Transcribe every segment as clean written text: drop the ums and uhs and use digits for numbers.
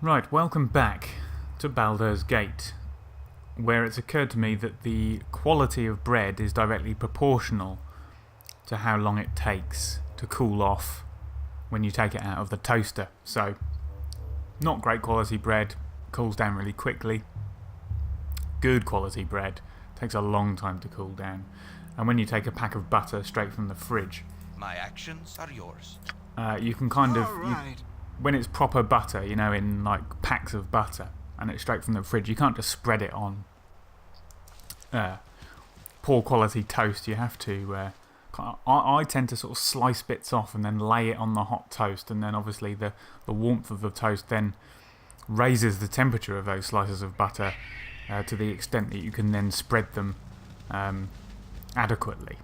Right, welcome back to Baldur's Gate, where it's occurred to me that the quality of bread is directly proportional to how long it takes to cool off when you take it out of the toaster. So, not great quality bread, cools down really quickly. Good quality bread takes a long time to cool down. And when you take a pack of butter straight from the fridge, my actions are yours. You can kind of... when it's proper butter, you know, in like packs of butter, and it's straight from the fridge, you can't just spread it on poor quality toast. You have to... I tend to sort of slice bits off and then lay it on the hot toast, and then obviously the warmth of the toast then raises the temperature of those slices of butter to the extent that you can then spread them adequately.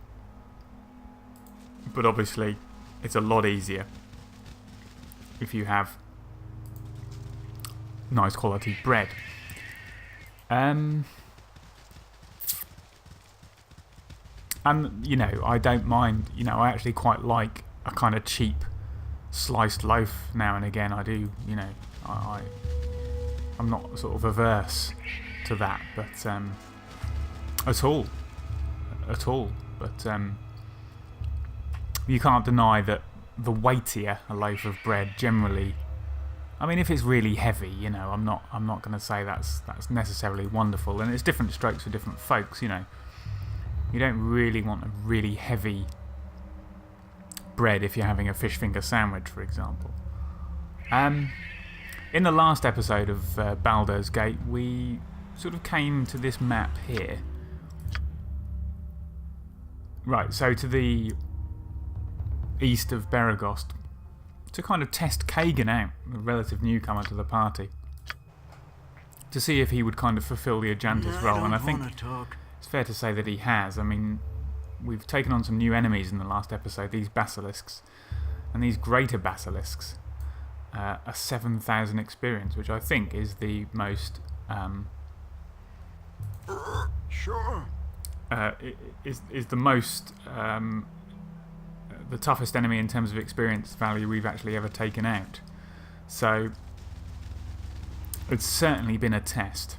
But obviously, it's a lot easier if you have nice quality bread. And, you know, I don't mind, you know, I actually quite like a kind of cheap sliced loaf now and again. I do, you know, I'm not sort of averse to that, but at all. But you can't deny that the weightier a loaf of bread generally, I mean, if it's really heavy, you know, I'm not going to say that's necessarily wonderful, and it's different strokes for different folks, you know. You don't really want a really heavy bread if you're having a fish finger sandwich, for example. In the last episode of Baldur's Gate, we sort of came to this map here. Right, so to the east of Beregost, to kind of test Kagan out, a relative newcomer to the party, to see if he would kind of fulfill the Ajantis role, and I think it's fair to say that he has. I mean, we've taken on some new enemies in the last episode, these basilisks, and these greater basilisks are 7,000 experience, which I think is the most is the most the toughest enemy in terms of experience value we've actually ever taken out. So it's certainly been a test.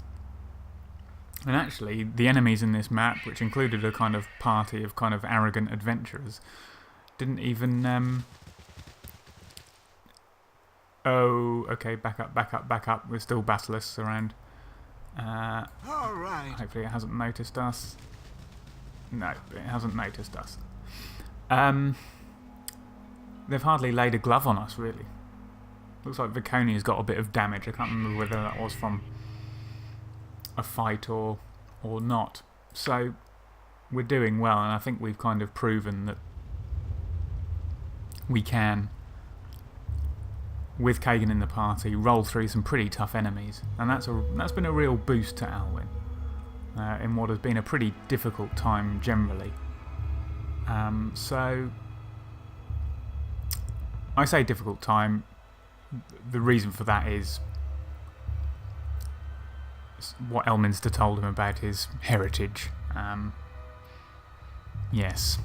And actually, the enemies in this map, which included a kind of party of kind of arrogant adventurers, didn't even... Oh, okay, back up. There's still basilisks around. Hopefully it hasn't noticed us. No, it hasn't noticed us. They've hardly laid a glove on us, really. Looks like Viconia's got a bit of damage. I can't remember whether that was from a fight or not. So we're doing well, and I think we've kind of proven that we can, with Kagan in the party, roll through some pretty tough enemies, and that's been a real boost to Alwyn in what has been a pretty difficult time generally. So I say difficult time. The reason for that is what Elminster told him about his heritage. Yes.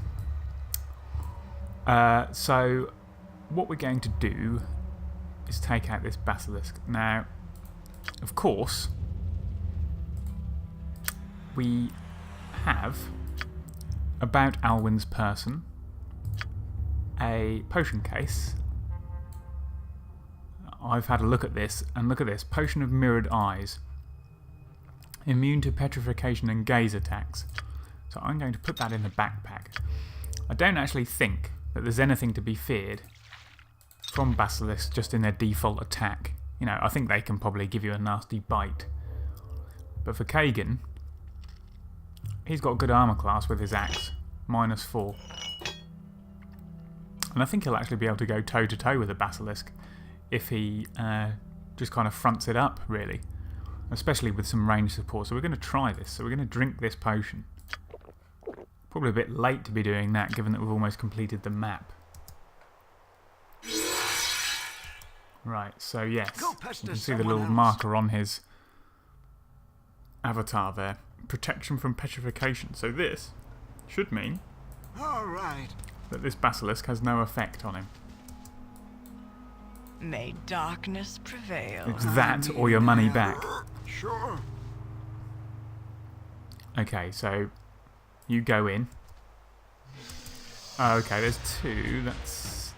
So what we're going to do is take out this basilisk. Now, of course, we have about Alwyn's person a potion case. I've had a look at this, and look at this. Potion of Mirrored Eyes. Immune to petrification and gaze attacks. So I'm going to put that in the backpack. I don't actually think that there's anything to be feared from basilisks just in their default attack. You know, I think they can probably give you a nasty bite. But for Kagan, he's got good armour class with his axe. -4. And I think he'll actually be able to go toe-to-toe with a basilisk if he just kind of fronts it up, really. Especially with some range support. So we're going to try this. So we're going to drink this potion. Probably a bit late to be doing that, given that we've almost completed the map. Right, so yes, you can see the little marker on his avatar there. Protection from petrification. So this should mean that this basilisk has no effect on him. May darkness prevail. It's that or your money back. Sure. Okay, so you go in. Oh, okay, there's two. That's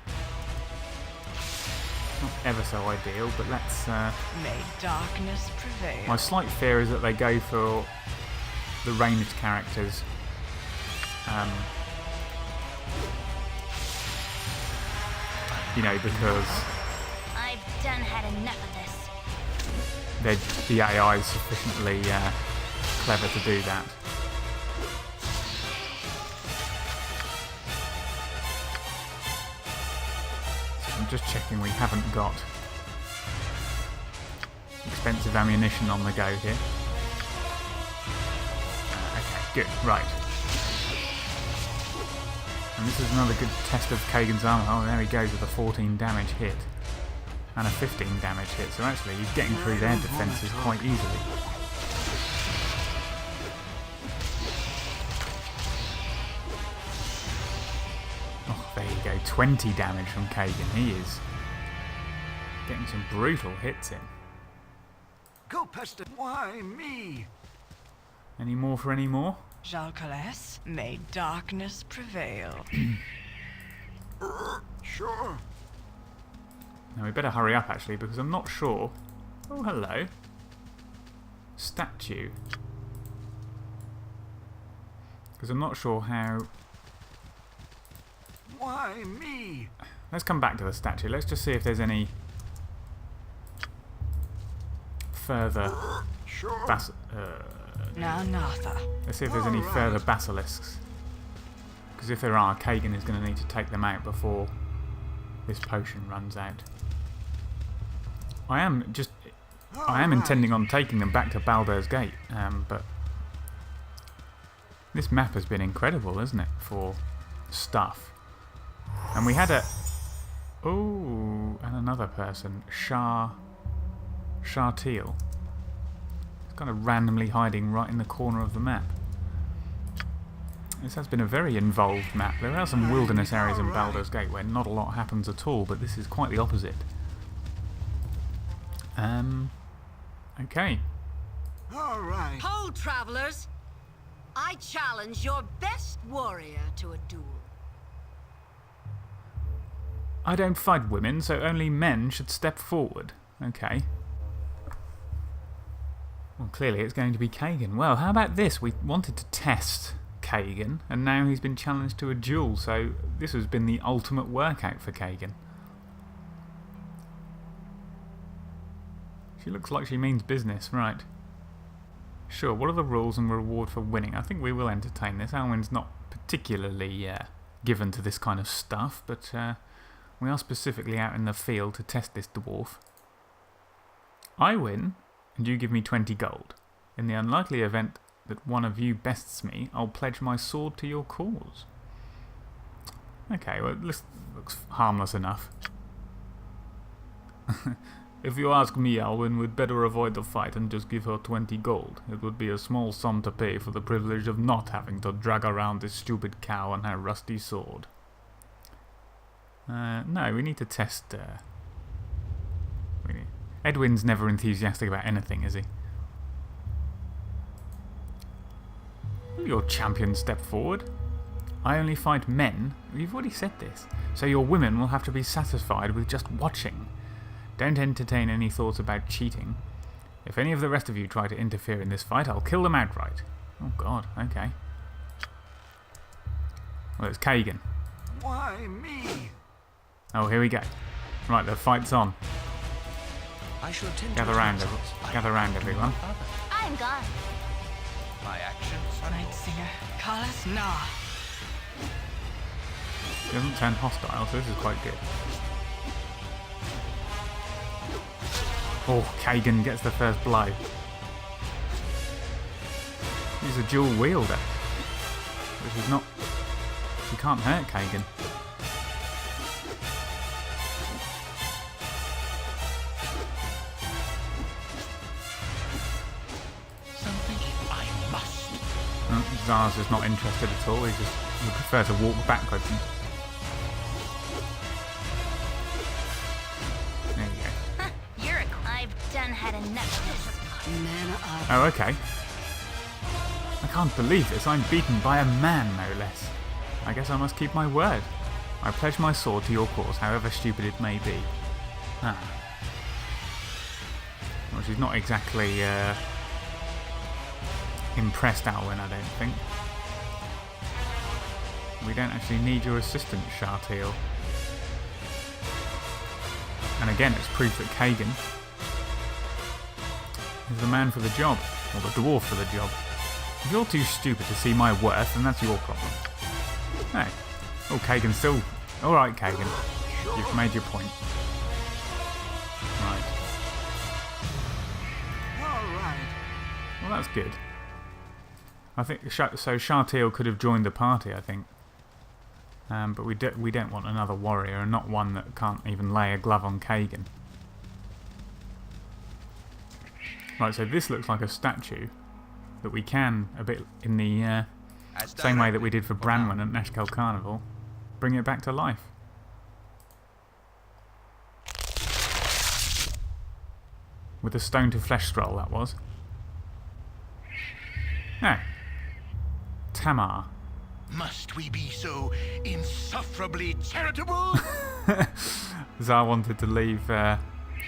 not ever so ideal, but let's... May darkness prevail. My slight fear is that they go for the ranged characters. You know, because I've done had enough of this. the AI is sufficiently clever to do that. So I'm just checking we haven't got expensive ammunition on the go here. Okay, good, right. And this is another good test of Kagan's armor. Oh, there he goes with a 14 damage hit. And a 15 damage hit, so actually he's getting through their defences quite easily. Oh, there you go, 20 damage from Kagan. He is getting some brutal hits in. Go pester. Why me? Any more for any more? Jalcales, may darkness prevail. Sure. Now we better hurry up actually, because I'm not sure. Oh, hello. Statue. Because I'm not sure how... Why me? Let's come back to the statue. Let's just see if there's any further Sure. Now, Natha. let's see if there's any further basilisks. Because if there are, Kagan is going to need to take them out before this potion runs out. I am intending on taking them back to Baldur's Gate, but this map has been incredible, isn't it, for stuff. And we had a... Oh, and another person, Sharteal. It's kind of randomly hiding right in the corner of the map. This has been a very involved map. There are some wilderness areas in Baldur's Gate where not a lot happens at all, but this is quite the opposite. Okay. All right. Hold, travelers! I challenge your best warrior to a duel. I don't fight women, so only men should step forward. Okay. Well, clearly it's going to be Kagan. Well, how about this? We wanted to test Kagan, and now he's been challenged to a duel, so this has been the ultimate workout for Kagan. She looks like she means business, right. Sure, what are the rules and reward for winning? I think we will entertain this. Alwyn's not particularly given to this kind of stuff, but we are specifically out in the field to test this dwarf. I win, and you give me 20 gold. In the unlikely event that one of you bests me, I'll pledge my sword to your cause. Okay, well, this looks harmless enough. If you ask me, Alwyn would better avoid the fight and just give her 20 gold. It would be a small sum to pay for the privilege of not having to drag around this stupid cow and her rusty sword. No, we need to test... Edwin's never enthusiastic about anything, is he? Will your champion step forward? I only fight men. You've already said this. So your women will have to be satisfied with just watching. Don't entertain any thoughts about cheating. If any of the rest of you try to interfere in this fight, I'll kill them outright. Oh god, okay. Well, it's Kagan. Why me? Oh, here we go. Right, the fight's on. I shall attend Gather to round, results. I gather round, am everyone. father. I'm gone. My actions are Night yours. Singer. Kalas Na. He doesn't turn hostile, so this is quite good. Oh, Kagan gets the first blow. He's a dual wielder. Which is not... You can't hurt Kagan. Something I must. Zara's just not interested at all. He would prefer to walk backwards. done had enough of this. Men are Oh, okay. I can't believe this. I'm beaten by a man, no less. I guess I must keep my word. I pledge my sword to your cause, however stupid it may be. Ah. Well, she's not exactly impressed, Alwyn, I don't think. We don't actually need your assistance, Shartil. And again, it's proof that Kagan is the man for the job, or the dwarf for the job. If you're too stupid to see my worth, then that's your problem. Hey. Oh, Kagan still... Alright, Kagan. You've made your point. Right. All right. Well, that's good. I think... So Shartil could have joined the party, I think. But we don't want another warrior, and not one that can't even lay a glove on Kagan. Right, so this looks like a statue that we can, a bit in the same way that we did for Branwen at Nashkel Carnival, bring it back to life. With a stone to flesh scroll, that was. No. Tamar. Must we be so insufferably charitable? Zar wanted to leave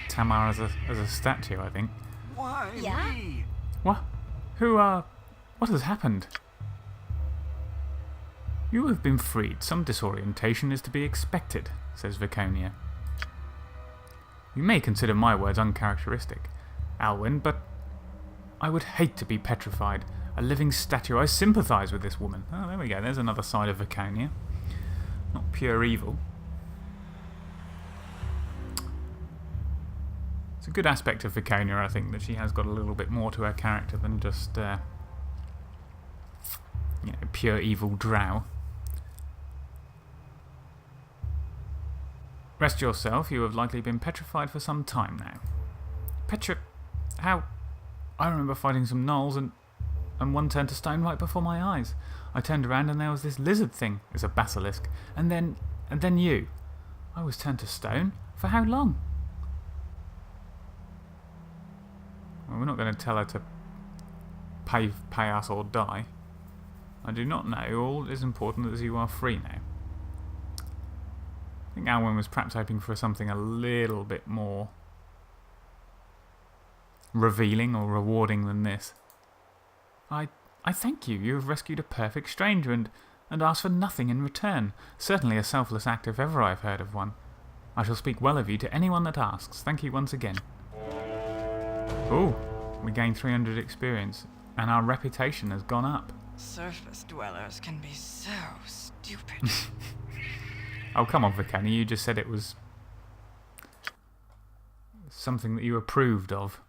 Tamar as a statue, I think. Why Yeah? me? What? What has happened? You have been freed. Some disorientation is to be expected, says Viconia. You may consider my words uncharacteristic, Alwyn, but I would hate to be petrified. A living statue. I sympathise with this woman. Oh, there we go. There's another side of Viconia. Not pure evil. It's a good aspect of Viconia, I think, that she has got a little bit more to her character than just, pure evil drow. Rest yourself. You have likely been petrified for some time now. How? I remember fighting some gnolls and one turned to stone right before my eyes. I turned around and there was this lizard thing. It's a basilisk. And then you. I was turned to stone? For how long? Well, we're not going to tell her to pay us or die. I do not know. All that is important is you are free now. I think Alwyn was perhaps hoping for something a little bit more revealing or rewarding than this. I thank you. You have rescued a perfect stranger and asked for nothing in return. Certainly a selfless act if ever I have heard of one. I shall speak well of you to anyone that asks. Thank you once again. Oh, we gained 300 experience and our reputation has gone up. Surface dwellers can be so stupid. Oh, come on, Viconia. You just said it was something that you approved of.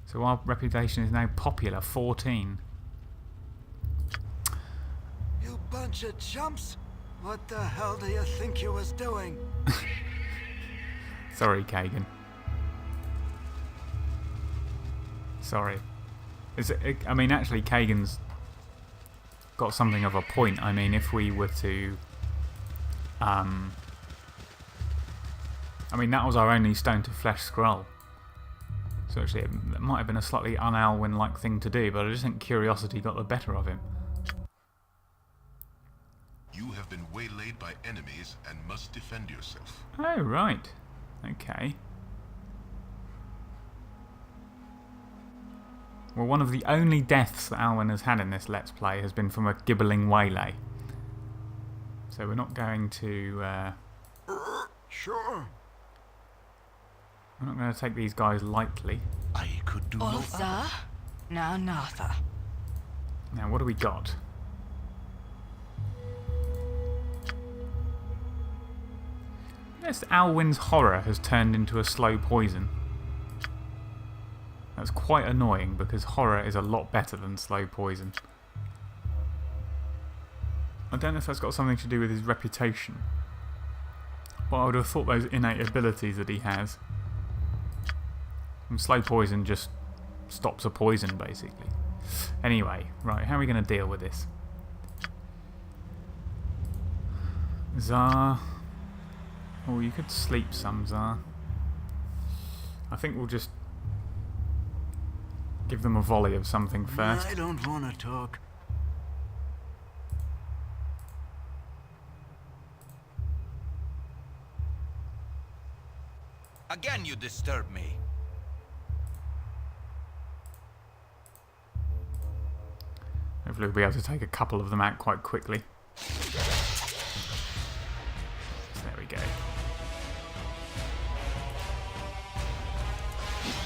So our reputation is now popular, 14. You bunch of chumps. What the hell do you think you was doing? Sorry, Kagan. Sorry. I mean, actually, Kagan's got something of a point. I mean, if we were to... I mean, that was our only stone to flesh scroll. So actually, it might have been a slightly un-Alwyn-like thing to do, but I just think curiosity got the better of him. You have been waylaid by enemies and must defend yourself. Oh, right. Okay. Well, one of the only deaths that Alwyn has had in this Let's Play has been from a gibbling waylay. So we're not going to... Sure. we're not going to take these guys lightly. I could do no other. Ulza, now Natha. Now, what do we got? Yes, Alwyn's horror has turned into a slow poison. That's quite annoying because horror is a lot better than slow poison. I don't know if that's got something to do with his reputation, but I would have thought those innate abilities that he has. And slow poison just stops a poison, basically. Anyway, right, how are we going to deal with this? Zar. Oh, you could sleep some, Zar. I think we'll just Give them a volley of something first. I don't want to talk. Again, you disturb me. Hopefully we'll be able to take a couple of them out quite quickly. There we go.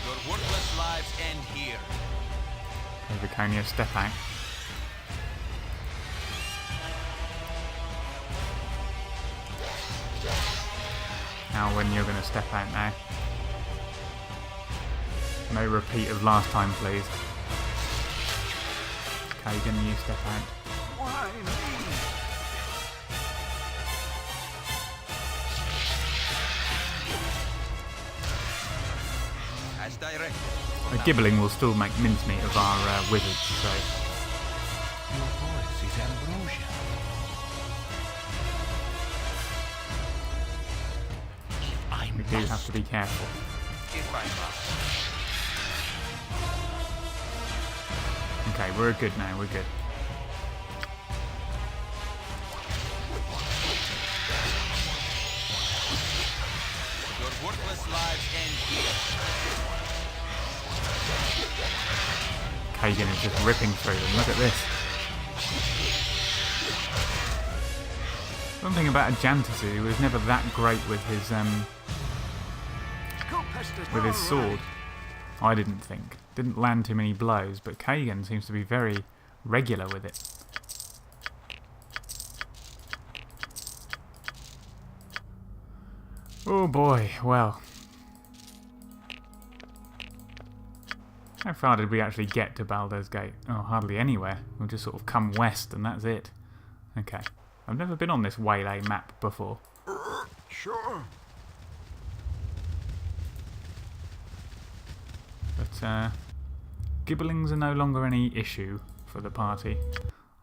Your worthless lives end here. Okay, Viconia, step out. Alwyn, you're going to step out now. No repeat of last time, please. Kagan, you step out. Why me? As directed. A Gibbling will still make mincemeat of our wizards, so... Your voice is ambrosia. If I We do have to be careful. If I must. Okay, we're good now, we're good. Your worthless lives end here. Kagan is just ripping through them, look at this. One thing about a Jantazu who was never that great with his sword. I didn't think. Didn't land too many blows, but Kagan seems to be very regular with it. Oh boy, well. How far did we actually get to Baldur's Gate? Oh, hardly anywhere. We'll just sort of come west and that's it. Okay. I've never been on this Waylay map before. Sure. But, Gibblings are no longer any issue for the party,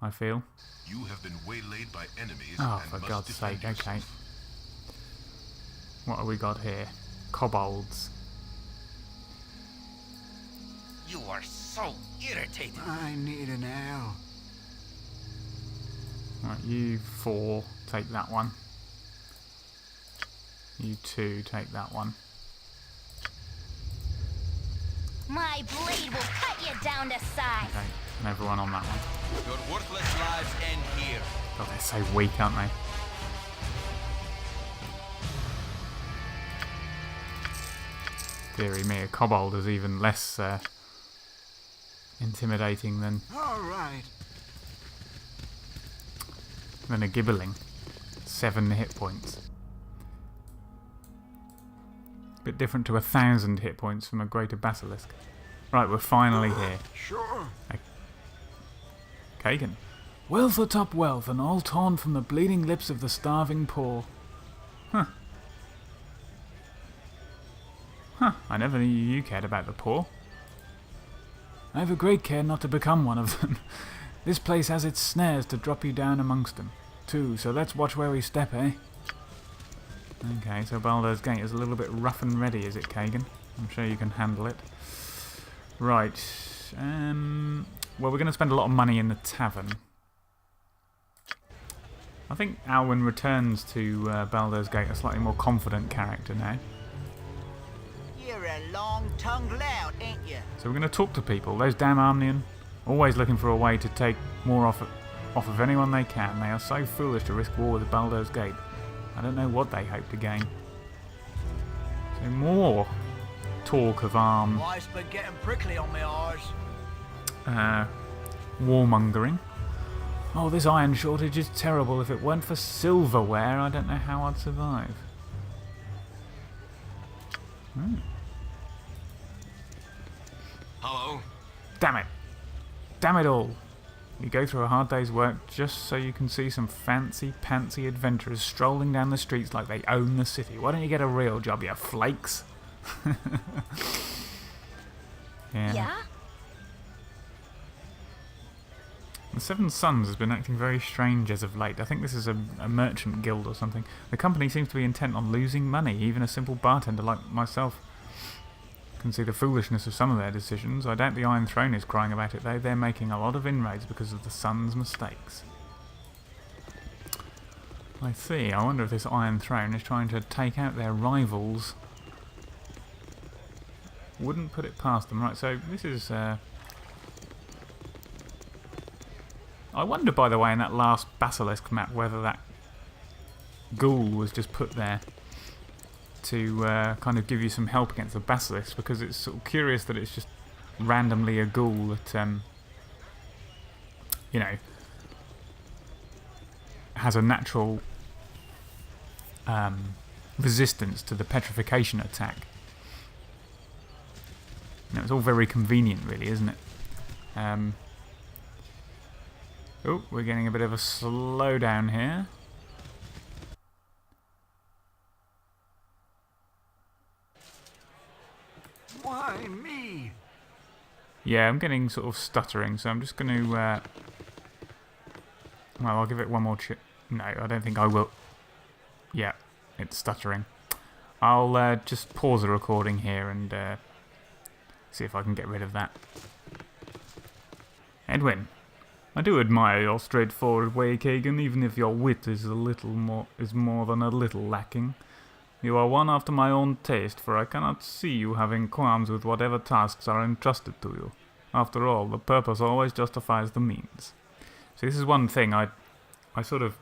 I feel. You have been waylaid by enemies Oh, and for must God's defend sake, okay. yourself. What have we got here? Kobolds. You are so irritating. I need an ale. Right, you 4, take that one. You 2, take that one. My blade will cut you down to size. Okay, and everyone on that one. Your worthless lives end here. God, they're so weak, aren't they? Deary me, a kobold is even less intimidating than All right. a gibbling. 7 hit points. Bit different to 1,000 hit points from a greater basilisk. Right, we're finally here. Sure. Kagan. Wealth atop wealth, and all torn from the bleeding lips of the starving poor. Huh. Huh, I never knew you cared about the poor. I have a great care not to become one of them. This place has its snares to drop you down amongst them, too, so let's watch where we step, eh? Okay, so Baldur's Gate is a little bit rough and ready, is it, Kagan? I'm sure you can handle it. Right, well, we're going to spend a lot of money in the tavern. I think Alwyn returns to Baldur's Gate a slightly more confident character now. You're a long-tongued lout, ain't you? So we're going to talk to people. Those damn Omnian, always looking for a way to take more off of anyone they can. They are so foolish to risk war with Baldur's Gate. I don't know what they hope to gain. So more talk of Life's been getting prickly on my eyes. warmongering. Oh, this iron shortage is terrible. If it weren't for silverware, I don't know how I'd survive. Hello? Damn it! Damn it all! You go through a hard day's work just so you can see some fancy-pantsy adventurers strolling down the streets like they own the city. Why don't you get a real job, you flakes? Yeah? The Seven Sons has been acting very strange as of late. I think this is a merchant guild or something. The company seems to be intent on losing money, even a simple bartender like myself. Can see the foolishness of some of their decisions. I doubt the Iron Throne is crying about it though. They're making a lot of inroads because of the Sun's mistakes. I see. I wonder if this Iron Throne is trying to take out their rivals. Wouldn't put it past them. Right, so this is... I wonder, by the way, in that last Basilisk map, whether that ghoul was just put there to kind of give you some help against the Basilisk, because it's sort of curious that it's just randomly a ghoul that, you know, has a natural resistance to the petrification attack. You know, it's all very convenient, really, isn't it? Oh, we're getting a bit of a slowdown here. Why me? Yeah, I'm getting sort of stuttering, so I'm just going to... well, I'll give it one more No, I don't think I will. Yeah, it's stuttering. I'll just pause the recording here and see if I can get rid of that. Edwin, I do admire your straightforward way, Kagan, even if your wit is more than a little lacking. You are one after my own taste, for I cannot see you having qualms with whatever tasks are entrusted to you. After all, the purpose always justifies the means. So this is one thing I sort of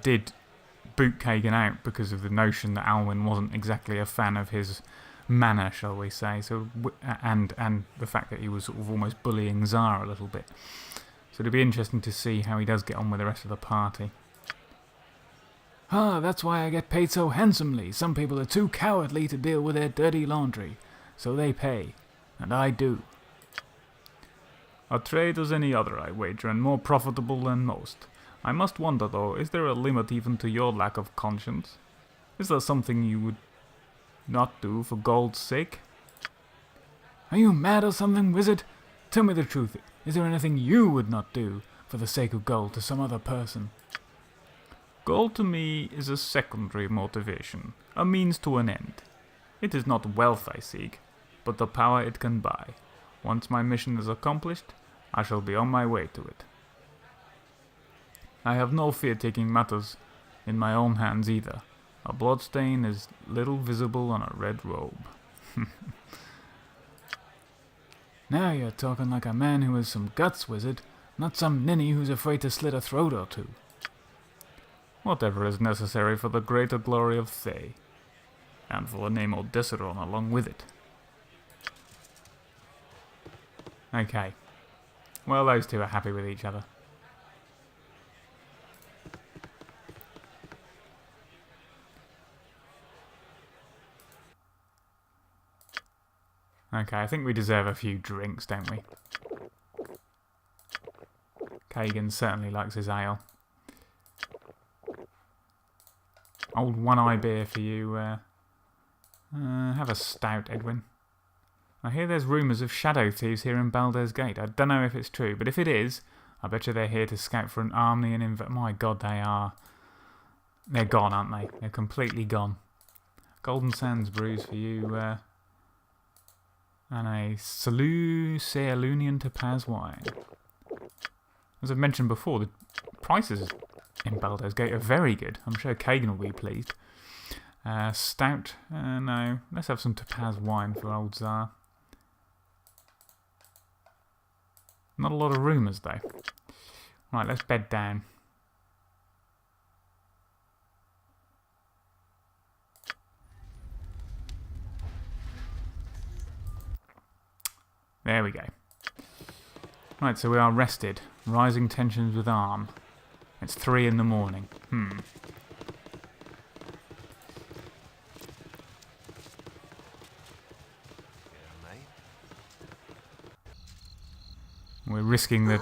did boot Kagan out because of the notion that Alwyn wasn't exactly a fan of his manner, shall we say, so and the fact that he was sort of almost bullying Zara a little bit. So it'll be interesting to see how he does get on with the rest of the party. Ah, that's why I get paid so handsomely. Some people are too cowardly to deal with their dirty laundry, so they pay, and I do. A trade as any other, I wager, and more profitable than most. I must wonder, though, is there a limit even to your lack of conscience? Is there something you would not do for gold's sake? Are you mad or something, wizard? Tell me the truth. Is there anything you would not do for the sake of gold to some other person? Gold to me is a secondary motivation, a means to an end. It is not wealth I seek, but the power it can buy. Once my mission is accomplished, I shall be on my way to it. I have no fear taking matters in my own hands either. A bloodstain is little visible on a red robe. Now you're talking like a man who has some guts, wizard, not some ninny who's afraid to slit a throat or two. Whatever is necessary for the greater glory of Thay, and for the name Odysseron along with it. Okay. Well, those two are happy with each other. Okay, I think we deserve a few drinks, don't we? Kagan certainly likes his ale. Old one-eye beer for you. Have a stout, Edwin. I hear there's rumours of shadow thieves here in Baldur's Gate. I don't know if it's true, but if it is, I bet you they're here to scout for an army and my god, they are. They're gone, aren't they? They're completely gone. Golden Sands brews for you, and a Ceylonian Topaz wine. As I've mentioned before, the prices in Baldur's Gate are very good. I'm sure Kagan will be pleased. Stout, no. Let's have some Topaz wine for old Tsar. Not a lot of rumours though. Right, let's bed down. There we go. Right, so we are rested. Rising tensions with Arm. It's 3 in the morning. We're risking the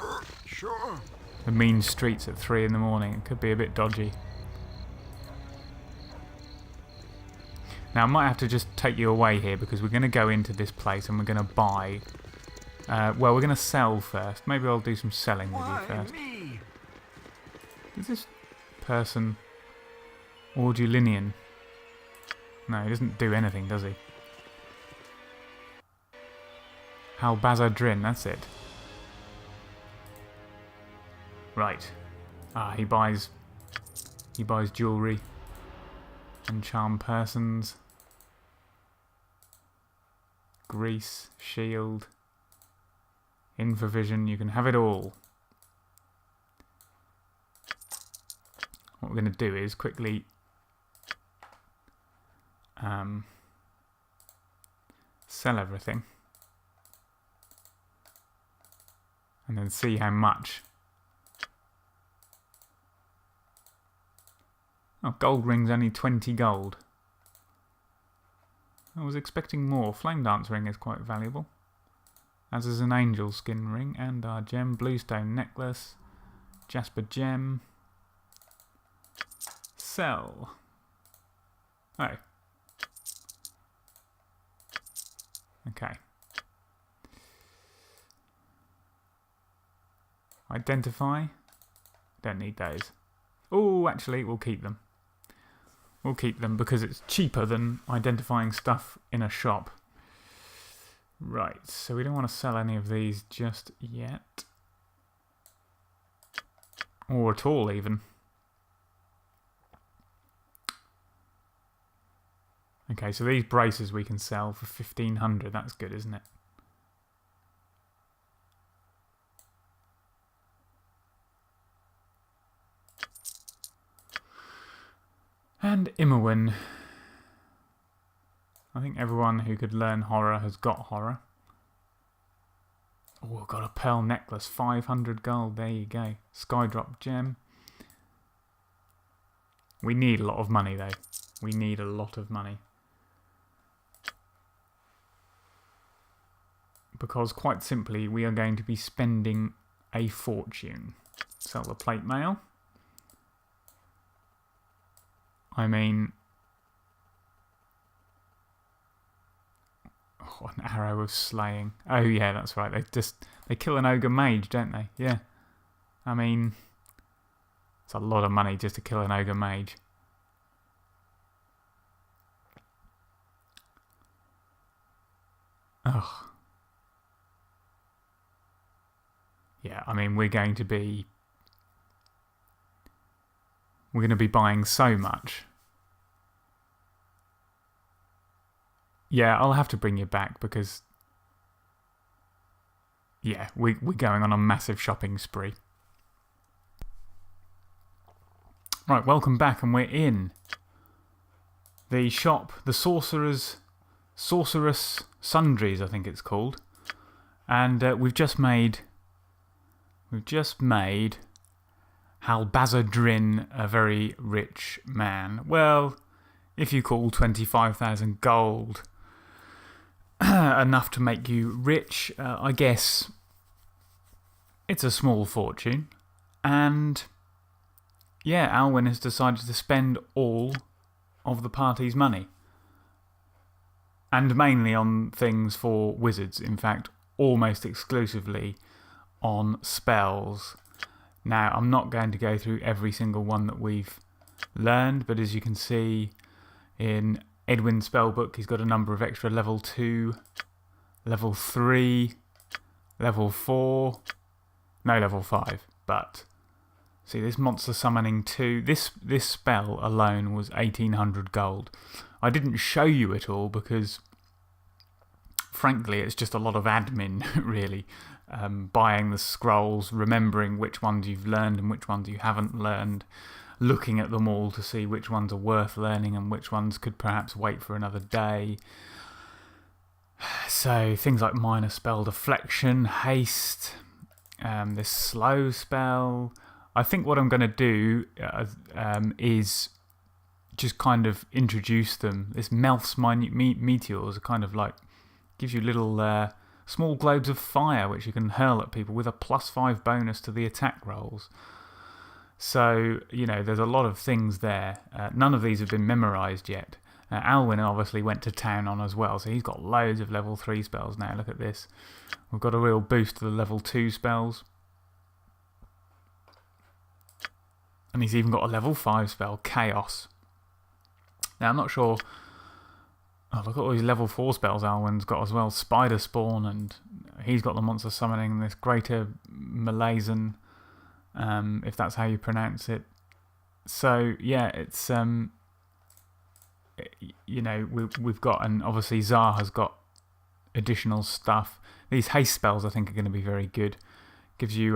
mean streets at 3 in the morning. It could be a bit dodgy. Now I might have to just take you away here because we're going to go into this place and we're going to buy. Well, we're going to sell first. Maybe I'll do some selling with you first. Is this person Audulinian? No, he doesn't do anything, does he? Halbazzer Drin, that's it. Right. Ah, he buys jewellery and charm persons. Grease, shield, infravision, you can have it all. What we're going to do is quickly sell everything and then see how much. Oh, gold ring's only 20 gold. I was expecting more. Flame dance ring is quite valuable, as is an angel skin ring and our gem bluestone necklace, jasper gem. Sell. Oh. Okay. Identify. Don't need those. Oh, actually, we'll keep them. We'll keep them because it's cheaper than identifying stuff in a shop. Right, so we don't want to sell any of these just yet. Or at all, even. Okay, so these braces we can sell for 1,500. That's good, isn't it? And Immerwin. I think everyone who could learn horror has got horror. Oh, I've got a pearl necklace. 500 gold. There you go. Skydrop gem. We need a lot of money, though. We need a lot of money. Because, quite simply, we are going to be spending a fortune. Sell the plate mail. I mean... Oh, an arrow of slaying. Oh, yeah, that's right. They kill an ogre mage, don't they? Yeah. I mean... It's a lot of money just to kill an ogre mage. Ugh. Yeah, I mean, we're going to be buying so much. Yeah, I'll have to bring you back because, yeah, we're going on a massive shopping spree. Right, welcome back, and we're in the shop, the Sorceress Sundries, I think it's called, and we've just made Halbazzer Drin a very rich man. Well, if you call 25,000 gold enough to make you rich, I guess it's a small fortune. And yeah, Alwyn has decided to spend all of the party's money. And mainly on things for wizards. In fact, almost exclusively on spells. Now, I'm not going to go through every single one that we've learned, but as you can see in Edwin's spellbook, he's got a number of extra level 2, level 3, level 4, no, level 5, but see, this monster summoning 2, this spell alone was 1,800 gold. I didn't show you it all because, frankly, it's just a lot of admin, really. Buying the scrolls, remembering which ones you've learned and which ones you haven't learned, looking at them all to see which ones are worth learning and which ones could perhaps wait for another day. So, things like minor spell deflection, haste, this slow spell. I think what I'm going to do is just kind of introduce them. This melts minute meteors are kind of like, gives you little small globes of fire which you can hurl at people with a +5 bonus to the attack rolls. So, you know, there's a lot of things there. None of these have been memorised yet. Alwyn obviously went to town on as well, so he's got loads of level 3 spells now. Look at this. We've got a real boost to the level 2 spells. And he's even got a level 5 spell, Chaos. Now, I'm not sure Oh, look at all these level 4 spells Alwyn's got as well. Spider Spawn, and he's got the monster summoning, this Greater Malazan, if that's how you pronounce it. So, yeah, it's, you know, we've got, and obviously Zar has got additional stuff. These haste spells, I think, are going to be very good. Gives you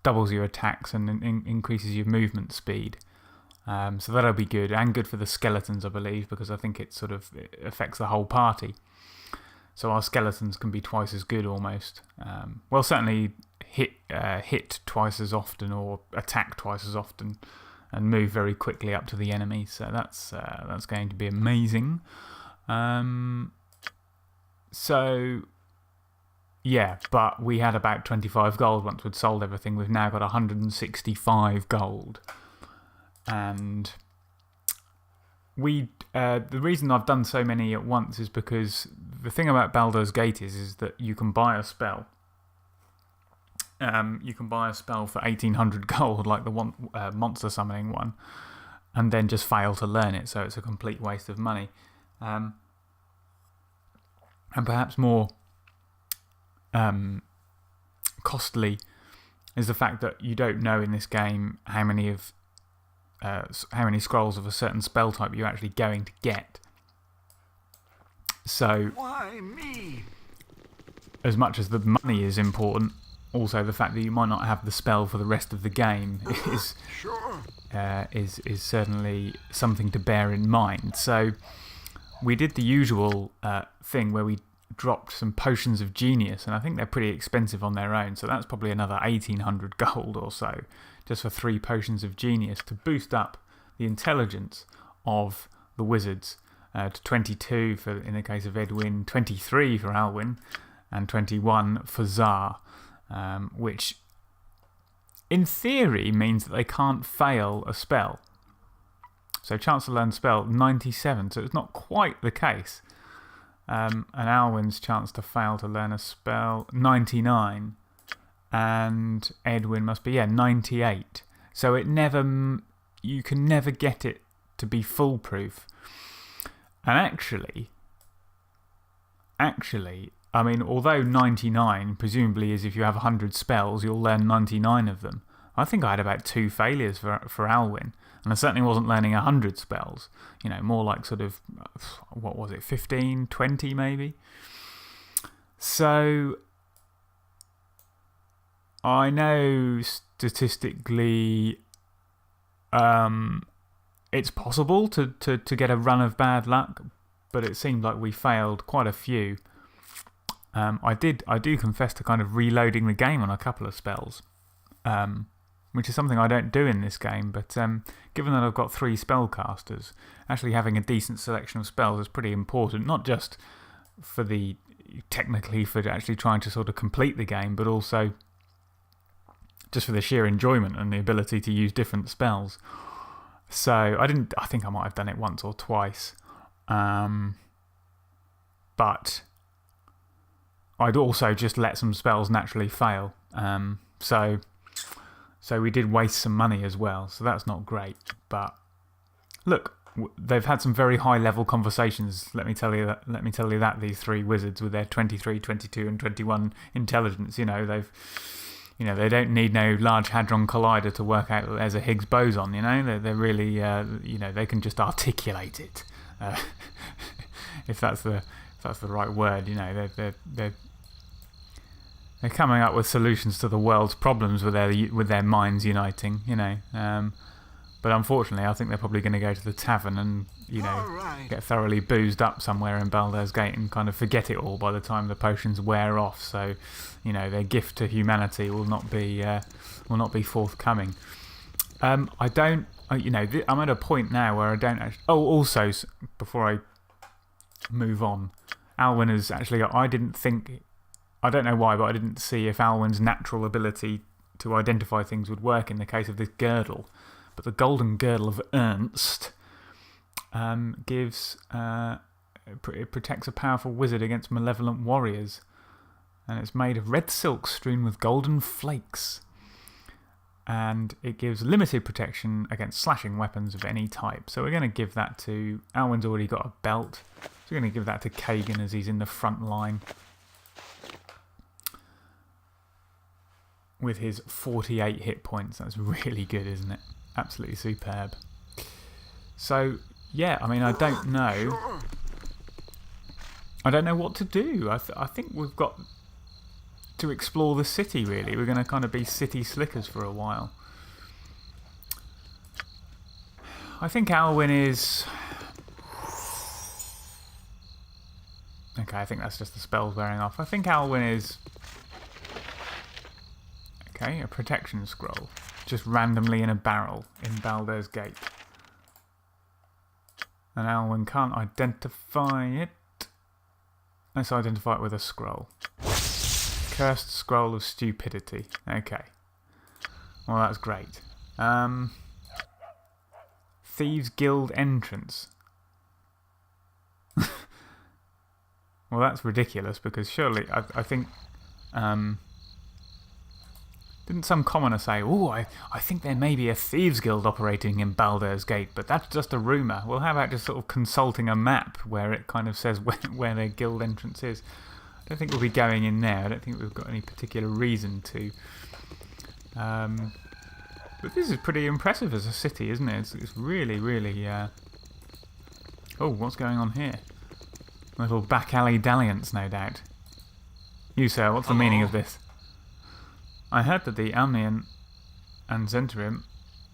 doubles your attacks and increases your movement speed. So that'll be good, and good for the skeletons, I believe, because I think it affects the whole party. So our skeletons can be twice as good almost. Well, certainly hit twice as often or attack twice as often, and move very quickly up to the enemy. So that's going to be amazing. So yeah, but we had about 25 gold once we'd sold everything. We've now got 165 gold. And the reason I've done so many at once is because the thing about Baldur's Gate is that you can buy a spell. You can buy a spell for 1,800 gold, like the one monster summoning one, and then just fail to learn it, so it's a complete waste of money. And perhaps more costly is the fact that you don't know in this game how many scrolls of a certain spell type you're actually going to get. So, Why me? as much as the money is important, also the fact that you might not have the spell for the rest of the game Sure. is certainly something to bear in mind. So, we did the usual thing where we dropped some potions of genius, and I think they're pretty expensive on their own, so that's probably another 1,800 gold or so, just for 3 potions of genius to boost up the intelligence of the wizards to 22 in the case of Edwin, 23 for Alwyn, and 21 for Zar, which in theory means that they can't fail a spell. So chance to learn spell 97, so it's not quite the case. And Alwyn's chance to fail to learn a spell 99, and Edwin must be 98. So you can never get it to be foolproof. And actually, I mean, although 99 presumably is if you have 100 spells, you'll learn 99 of them. I think I had about 2 failures for Alwyn, and I certainly wasn't learning 100 spells. You know, more like sort of, what was it, 15, 20 maybe? So, I know statistically it's possible to get a run of bad luck, but it seemed like we failed quite a few. I do confess to kind of reloading the game on a couple of spells, which is something I don't do in this game, but given that I've got 3 spellcasters, actually having a decent selection of spells is pretty important, not just for actually trying to sort of complete the game, but also just for the sheer enjoyment and the ability to use different spells. So I think I might have done it once or twice, but I'd also just let some spells naturally fail. So we did waste some money as well, so that's not great. But look, they've had some very high level conversations, let me tell you that, these 3 wizards with their 23, 22 and 21 intelligence. They don't need no Large Hadron Collider to work out that there's a Higgs boson. They're really they can just articulate it, if that's the right word. They're coming up with solutions to the world's problems with their minds uniting. But unfortunately, I think they're probably going to go to the tavern and get thoroughly boozed up somewhere in Baldur's Gate and kind of forget it all by the time the potions wear off. So, their gift to humanity will not be forthcoming. I'm at a point now where I don't actually. Oh, also, before I move on, Alwyn is actually. I don't know why, but I didn't see if Alwyn's natural ability to identify things would work in the case of this girdle. But the golden girdle of Ernst it protects a powerful wizard against malevolent warriors. And it's made of red silk strewn with golden flakes. and it gives limited protection against slashing weapons of any type. So we're going to give that to... Alwyn's already got a belt, so we're going to give that to Kagan as he's in the front line with his 48 hit points. That's really good, isn't it? Absolutely superb. So, yeah, I mean, I don't know. I don't know what to do. I think we've got to explore the city, really. We're going to kind of be city slickers for a while. I think Alwyn is... Okay, I think that's just the spells wearing off. I think Alwyn is... Okay, a protection scroll. Just randomly in a barrel in Baldur's Gate. And Alwyn can't identify it. Let's identify it with a scroll. Cursed Scroll of Stupidity. Okay. Well, that's great. Thieves Guild entrance. Well, that's ridiculous because surely, I think... didn't some commoner say, oh, I think there may be a Thieves Guild operating in Baldur's Gate, but that's just a rumour. Well, how about just sort of consulting a map where it kind of says where their guild entrance is? I don't think we'll be going in there. I don't think we've got any particular reason to. But this is pretty impressive as a city, isn't it? It's really, really... Oh, what's going on here? A little back alley dalliance, no doubt. You, sir, what's the meaning of this? I heard that the Amnian and Zentarim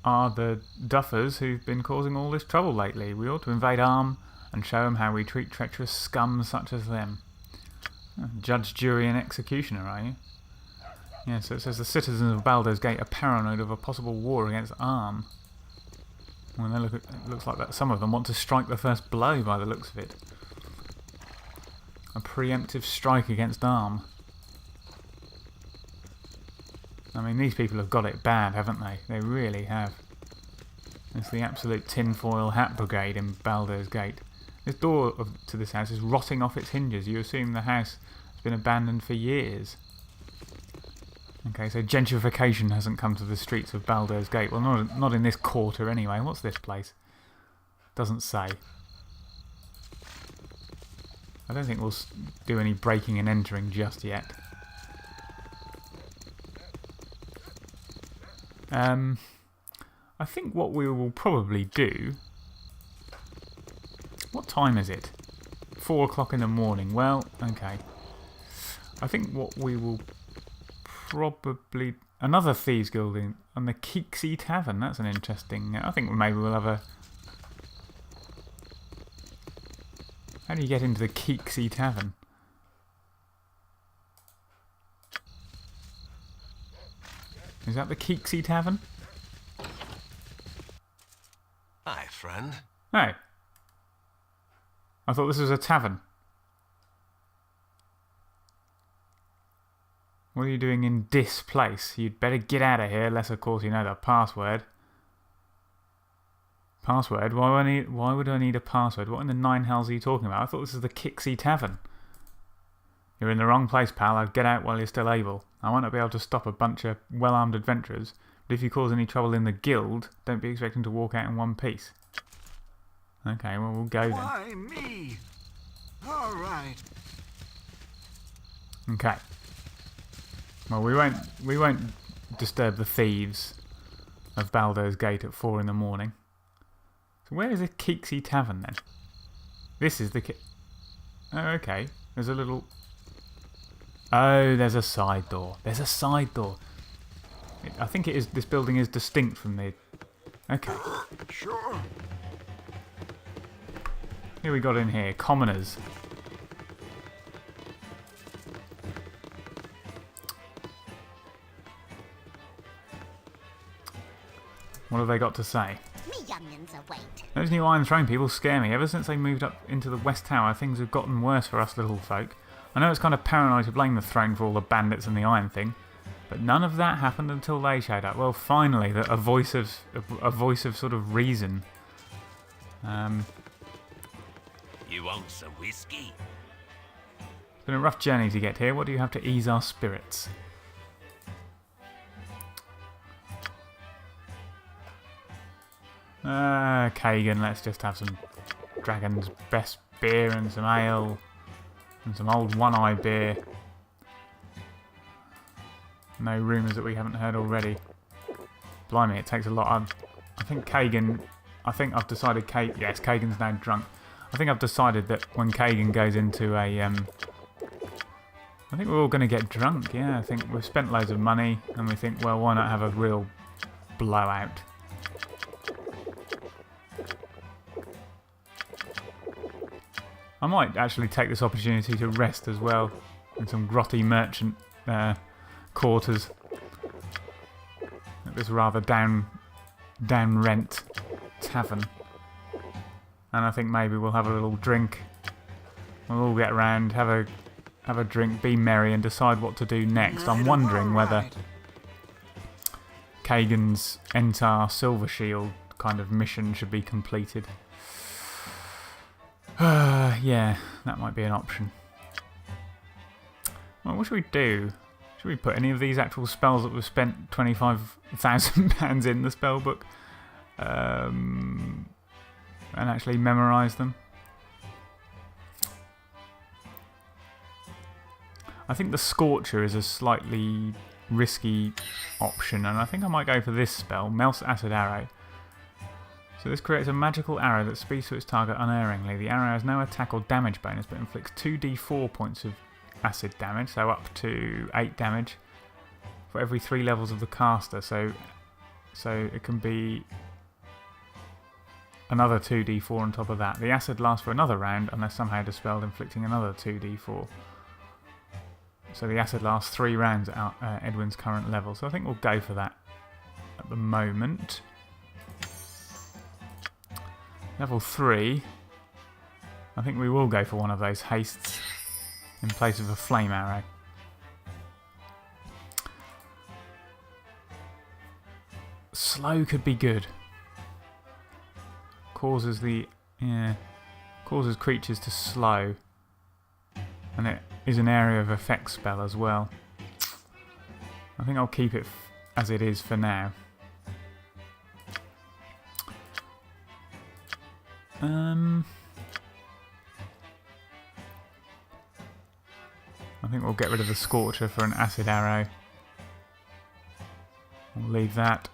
are the duffers who've been causing all this trouble lately. We ought to invade Arm and show them how we treat treacherous scum such as them. Judge, jury and executioner, are you? Yeah, so it says the citizens of Baldur's Gate are paranoid of a possible war against Arm. When they look at, it looks like that some of them want to strike the first blow by the looks of it. A preemptive strike against Arm. I mean, these people have got it bad, haven't they? They really have. It's the absolute tinfoil hat brigade in Baldur's Gate. This door to this house is rotting off its hinges. You assume the house has been abandoned for years. Okay, so gentrification hasn't come to the streets of Baldur's Gate. Well, not in this quarter anyway. What's this place? Doesn't say. I don't think we'll do any breaking and entering just yet. I think what we will probably do... What time is it? 4 o'clock in the morning. Well, okay. I think what we will probably... Another Thieves Guild on the Keeksy Tavern. That's an interesting... I think maybe we'll have a... How do you get into the Keeksy Tavern? Is that the Keeksy Tavern? Hi, friend. No. I thought this was a tavern. What are you doing in this place? You'd better get out of here, unless of course you know the password. Password? Why would I need a password? What in the nine hells are you talking about? I thought this was the Keeksy Tavern. You're in the wrong place, pal. I'd get out while you're still able. I might not be able to stop a bunch of well-armed adventurers, but if you cause any trouble in the guild, don't be expecting to walk out in one piece. Okay, well, we'll go then. Why me? All right. Okay. Well, we won't disturb the thieves of Baldur's Gate at 4 in the morning. So where is the Keeksy Tavern then? This is the... Oh, okay. There's a little... Oh, there's a side door. There's a side door. I think it is. This building is distinct from the... Okay. Sure. Here we got in here. Commoners. What have they got to say? Me youngins await. Those new Iron Throne people scare me. Ever since they moved up into the West Tower, things have gotten worse for us little folk. I know it's kind of paranoid to blame the throne for all the bandits and the iron thing, but none of that happened until they showed up. Well, finally, a voice of sort of reason. You want some whiskey? It's been a rough journey to get here. What do you have to ease our spirits? Kagan, let's just have some Dragon's Best beer and some ale and some old one-eye beer. No rumours that we haven't heard already. Blimey, it takes a lot. I think Kagan... I think I've decided... Yes, Kagan's now drunk. I think I've decided that when Kagan goes into a... I think we're all going to get drunk, yeah. I think we've spent loads of money and we think, well, why not have a real blowout? I might actually take this opportunity to rest as well in some grotty merchant quarters at this rather down rent tavern. And I think maybe we'll have a little drink. We'll all get around, have a drink, be merry and decide what to do next. I'm wondering whether Kagan's Entar Silver Shield kind of mission should be completed. Yeah, that might be an option. Well, what should we do? Should we put any of these actual spells that we've spent £25,000 in the spell book and actually memorise them? I think the Scorcher is a slightly risky option, and I think I might go for this spell, Mel's Acid Arrow. So this creates a magical arrow that speeds to its target unerringly. The arrow has no attack or damage bonus, but inflicts 2d4 points of acid damage, so up to 8 damage for every 3 levels of the caster. So it can be another 2d4 on top of that. The acid lasts for another round unless somehow dispelled, inflicting another 2d4. So the acid lasts 3 rounds at Edwin's current level. So I think we'll go for that at the moment. Level 3. I think we will go for one of those hastes in place of a flame arrow. Slow could be good. Causes creatures to slow. And it is an area of effect spell as well. I think I'll keep it as it is for now. I think we'll get rid of the Scorcher for an acid arrow. We'll leave that.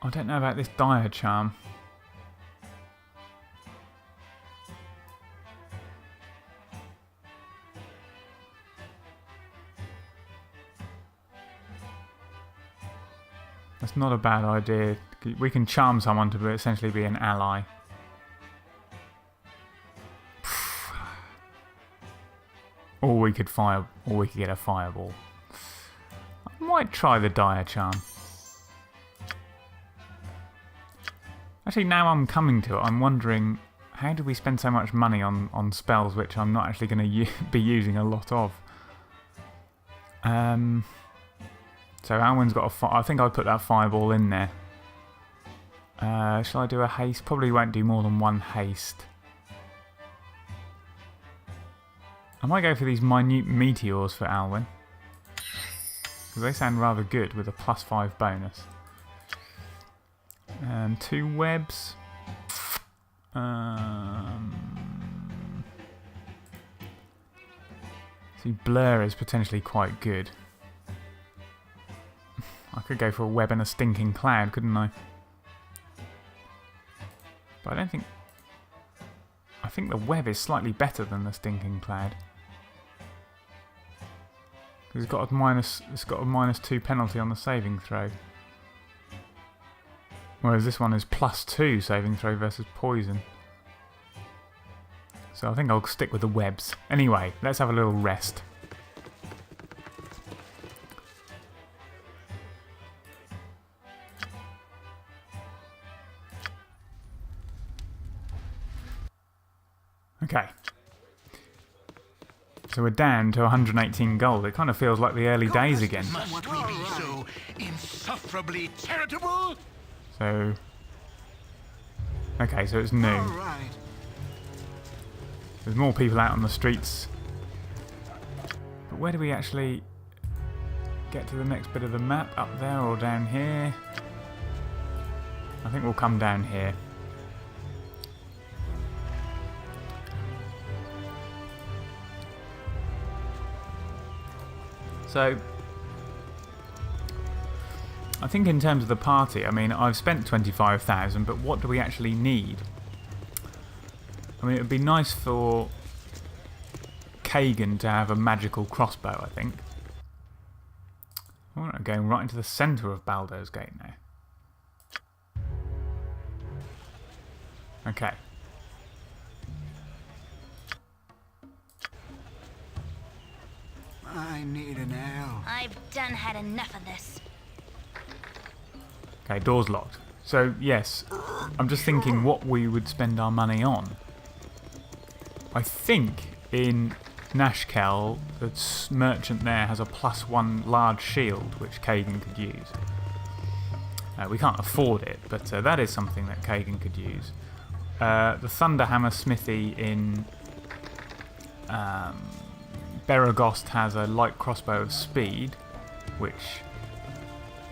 I don't know about this Dire Charm. That's not a bad idea. We can charm someone to essentially be an ally. Or we could get a fireball. I might try the Dire Charm. Actually, now I'm coming to it, I'm wondering how do we spend so much money on spells which I'm not actually going to be using a lot of. So Alwyn's got I think I'll put that fireball in there. Shall I do a haste? Probably won't do more than one haste. I might go for these minute meteors for Alwyn, because they sound rather good with a +5 bonus. 2 webs. See, blur is potentially quite good. I could go for a web and a stinking cloud, couldn't I? But I don't think... I think the web is slightly better than the stinking cloud. Because it's got a -2 penalty on the saving throw. Whereas this one is +2 saving throw versus poison. So I think I'll stick with the webs. Anyway, let's have a little rest. Okay. So we're down to 118 gold. It kind of feels like the early days again. Must we be so insufferably charitable? So... Okay, so it's noon. There's more people out on the streets. But where do we actually... get to the next bit of the map? Up there or down here? I think we'll come down here. So, I think in terms of the party, I mean, I've spent 25,000, but what do we actually need? I mean, it would be nice for Kagan to have a magical crossbow, I think. Oh, I'm going right into the centre of Baldur's Gate now. Okay. I need an ale. I've done had enough of this. Okay, door's locked. So, yes, I'm just thinking what we would spend our money on. I think in Nashkel, the merchant there has a +1 large shield, which Kagan could use. We can't afford it, but that is something that Kagan could use. The Thunderhammer Smithy in Beregost has a light crossbow of speed, which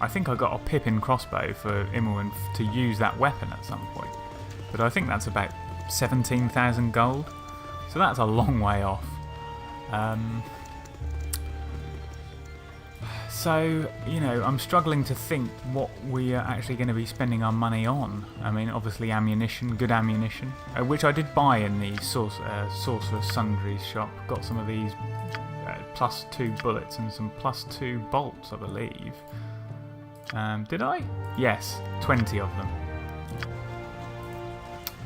I think I got a Pippin crossbow for Imoen to use that weapon at some point. But I think that's about 17,000 gold, so that's a long way off. So, you know, I'm struggling to think what we are actually going to be spending our money on. I mean, obviously ammunition, good ammunition, which I did buy in the Sorcerer's Sundries shop. Got some of these +2 bullets and some +2 bolts, I believe. Did I? Yes, 20 of them.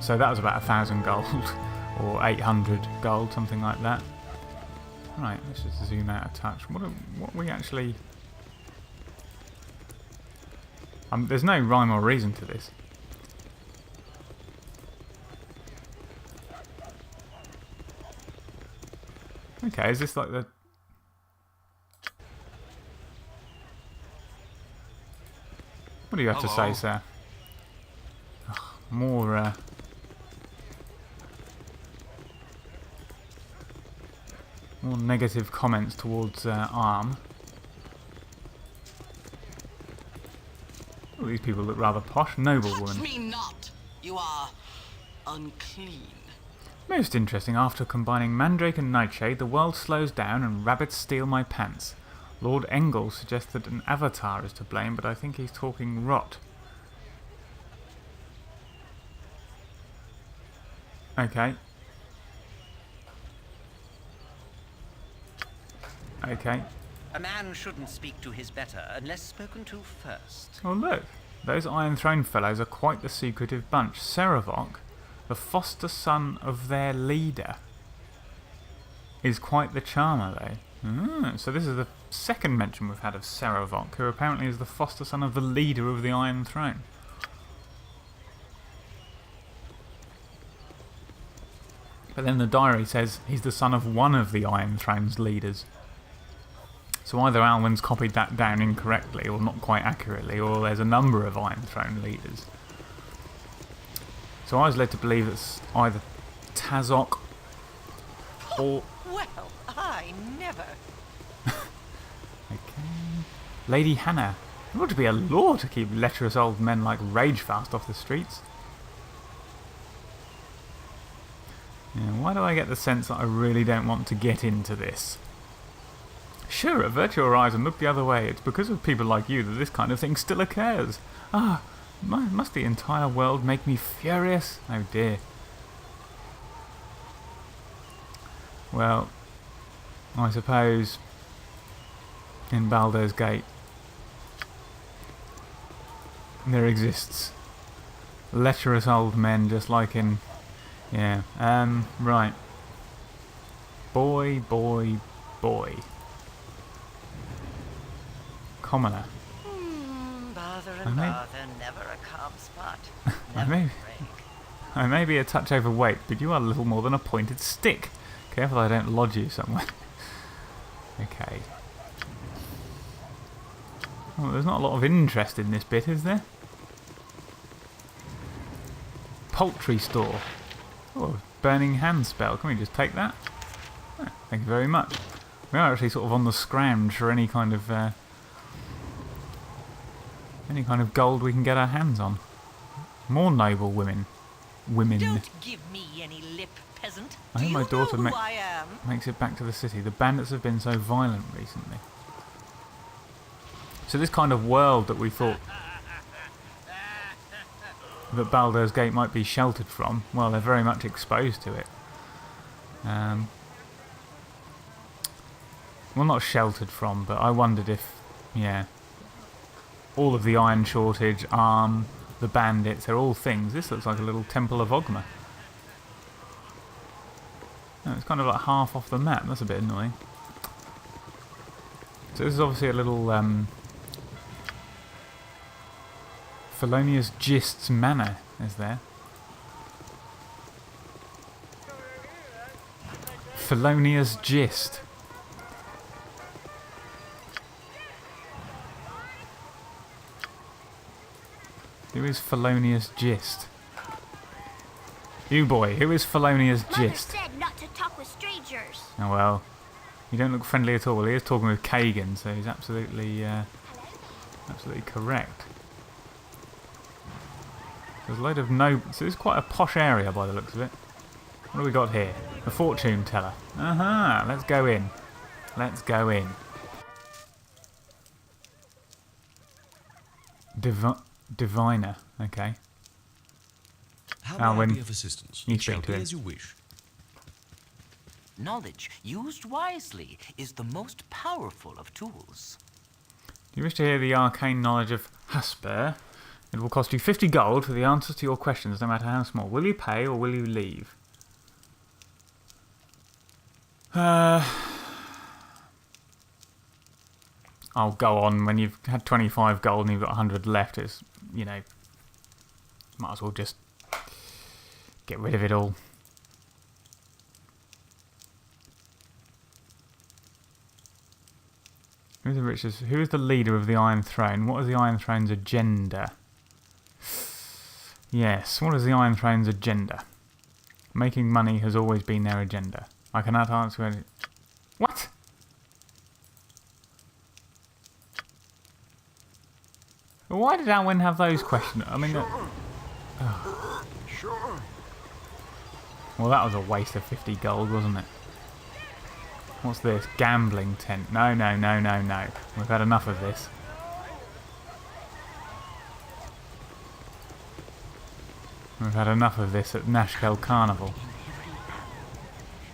So that was about 1,000 gold, or 800 gold, something like that. Right, let's just zoom out a touch. What we actually... there's no rhyme or reason to this. Okay, is this like the... What do you have to say, sir? Ugh, more negative comments towards Arm. Oh, these people look rather posh. Noblewoman. Touch me not! You are unclean. Most interesting. After combining Mandrake and Nightshade, the world slows down and rabbits steal my pants. Lord Engel suggests that an avatar is to blame, but I think he's talking rot. Okay. Okay. A man shouldn't speak to his better unless spoken to first. Oh look, those Iron Throne fellows are quite the secretive bunch. Serevok, the foster son of their leader, is quite the charmer though. So this is the second mention we've had of Serevok, who apparently is the foster son of the leader of the Iron Throne. But then the diary says he's the son of one of the Iron Throne's leaders. So either Alwyn's copied that down incorrectly, or not quite accurately, or there's a number of Iron Throne leaders. So I was led to believe it's either Tazok or... Well, I never. Okay. Lady Hannah. It ought to be a law to keep lecherous old men like Ragefast off the streets. Yeah, why do I get the sense that I really don't want to get into this? Sure, avert your eyes and look the other way. It's because of people like you that this kind of thing still occurs. Ah, must the entire world make me furious? Oh dear. Well, I suppose in Baldur's Gate there exists lecherous old men just like in... Yeah, right. Boy. Commoner. Bother and bother, never a calm spot. I may be a touch overweight, but you are little more than a pointed stick. Careful I don't lodge you somewhere. Okay. Well, there's not a lot of interest in this bit, is there? Poultry store. Oh, burning hand spell. Can we just take that? Oh, thank you very much. We are actually sort of on the scrounge for any kind of any kind of gold we can get our hands on. More noble women. Don't give me any lip, peasant. I Do hope you my daughter know who I am? makes it back to the city. The bandits have been so violent recently. So this kind of world that we thought that Baldur's Gate might be sheltered from, well, they're very much exposed to it. Well, not sheltered from, but I wondered if, yeah, all of the iron shortage, the bandits, they're all things. This looks like a little Temple of Ogma. No, it's kind of like half off the map. That's a bit annoying. So this is obviously a little Felonious Gist's Manor, is there? Felonious Gist. Who is Felonious Gist? You boy, who is Felonious Gist? Mother said not to talk with strangers. Oh well, you don't look friendly at all. Well, he is talking with Kagan, so he's absolutely, absolutely correct. There's a load of so it's quite a posh area by the looks of it. What do we got here? A fortune teller. Aha! Let's go in. Let's go in. Diviner. Okay. How Alwyn, may I be of assistance? you It shall speak to be him. as you wish. Knowledge used wisely is the most powerful of tools. Do you wish to hear the arcane knowledge of Hasper? It will cost you 50 gold for the answers to your questions, no matter how small. Will you pay or will you leave? I'll go on. When you've had 25 gold and you've got 100 left, it's, you know, might as well just get rid of it all. Who's the richest? Who is the leader of the Iron Throne? What is the Iron Throne's agenda? Yes, what is the Iron Throne's agenda? Making money has always been their agenda. I cannot answer any... What? Why did Alwyn have those questions? I mean... Sure. Well, that was a waste of 50 gold, wasn't it? What's this? Gambling tent. No, no, no, no, no. We've had enough of this. We've had enough of this at Nashkel Carnival.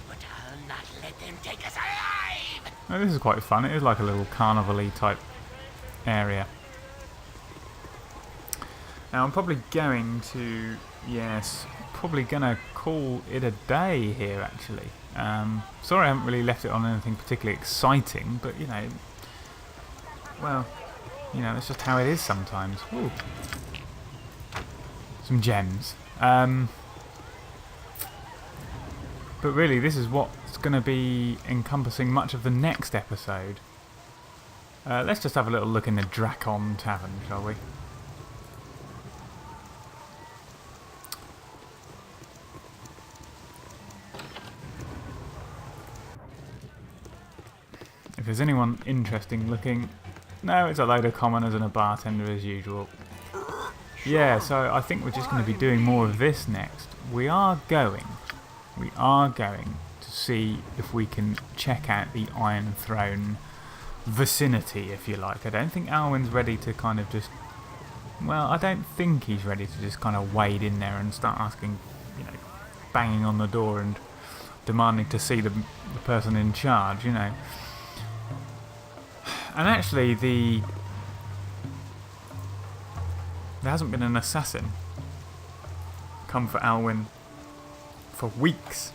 But I'll not let them take us alive! Oh, this is quite fun. It is like a little carnival-y type area. Now, I'm probably going to... Yes, probably going to call it a day here, actually. Sorry I haven't really left it on anything particularly exciting, but, you know... Well, you know, that's just how it is sometimes. Ooh. Some gems. But really, this is what's going to be encompassing much of the next episode. Let's just have a little look in the Drakon Tavern, shall we? If there's anyone interesting looking... No, it's a load of commoners and a bartender as usual. Yeah, so I think we're just going to be doing more of this next. We are going to see if we can check out the Iron Throne vicinity, if you like. I don't think Alwyn's ready to kind of just... Well, I don't think he's ready to just kind of wade in there and start asking, you know, banging on the door and demanding to see the person in charge, you know. And actually, there hasn't been an assassin come for Alwyn for weeks,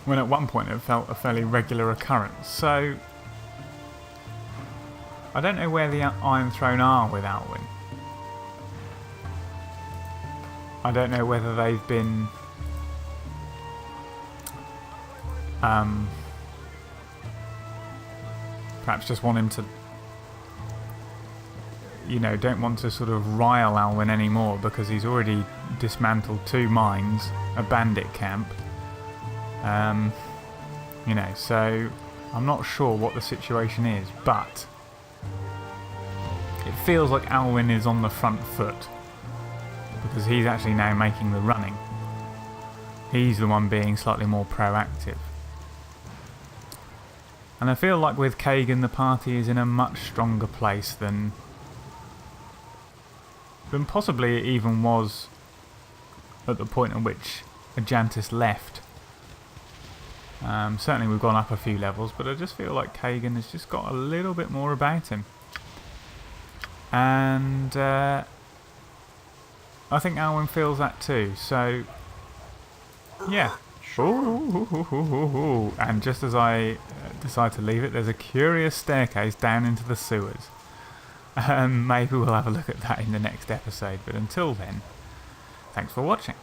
when at one point it felt a fairly regular occurrence. So I don't know where the Iron Throne are with Alwyn. I don't know whether they've been perhaps just want him to, you know, don't want to sort of rile Alwyn anymore because he's already dismantled 2 mines, a bandit camp. You know, so I'm not sure what the situation is, but it feels like Alwyn is on the front foot because he's actually now making the running. He's the one being slightly more proactive. And I feel like with Kagan the party is in a much stronger place than possibly it even was at the point at which Ajantis left. Certainly we've gone up a few levels, but I just feel like Kagan has just got a little bit more about him. And I think Alwyn feels that too, so yeah. Ooh. And just as I decide to leave it, there's a curious staircase down into the sewers. Maybe we'll have a look at that in the next episode, but until then, thanks for watching.